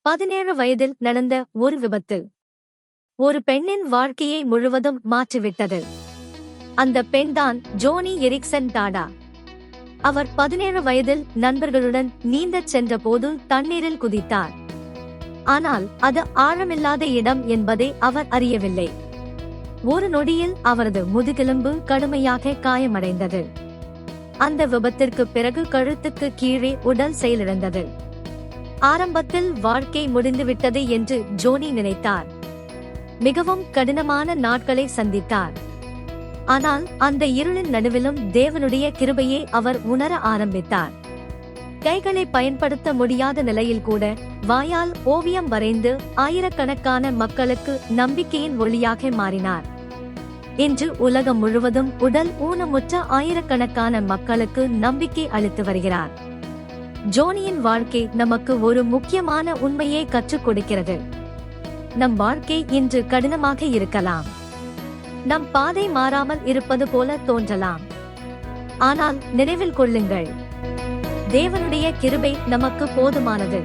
17 வயதில் நடந்த ஒரு விபத்து ஒரு பெண்ணின் வாழ்க்கையை முழுவதும் மாற்றிவிட்டது. அந்த பெண்தான் ஜோனி எரிக்சன் டாடா. அவர் 17 வயதில் நண்பர்களுடன் நீந்தச் சென்றபோது தண்ணீரில் குதித்தார். ஆனால் அது ஆழமில்லாத இடம் என்பதை அவர் அறியவில்லை. ஒரு நொடியில் அவரது முதுகெலும்பு கடுமையாக காயமடைந்தது. அந்த விபத்திற்கு பிறகு கழுத்துக்கு கீழே உடல் செயலிழந்தது. ஆரம்பத்தில் வாழ்க்கை முடிந்துவிட்டது என்று ஜோனி நினைத்தார். மிகவும் கடினமான நாட்களை சந்தித்தார். ஆனால் அந்த இருளின் நடுவிலும் தேவனுடைய கிருபையை அவர் உணர ஆரம்பித்தார். கைகளை பயன்படுத்த முடியாத நிலையில் கூட வாயால் ஓவியம் வரைந்து ஆயிரக்கணக்கான மக்களுக்கு நம்பிக்கையின் ஒளியாக மாறினார். இன்று உலகம் முழுவதும் உடல் ஊனமுற்ற ஆயிரக்கணக்கான மக்களுக்கு நம்பிக்கை அளித்து வருகிறார். ஜோனியின் வாழ்க்கை நமக்கு ஒரு முக்கியமான உண்மையை கற்றுக் கொடுக்கிறது. நம் வாழ்க்கை இன்று கடினமாக இருக்கலாம். நம் பாதை மாறாமல் இருப்பது போல தோன்றலாம். ஆனால் நினைவில் கொள்ளுங்கள், தேவனுடைய கிருபை நமக்கு போதுமானது.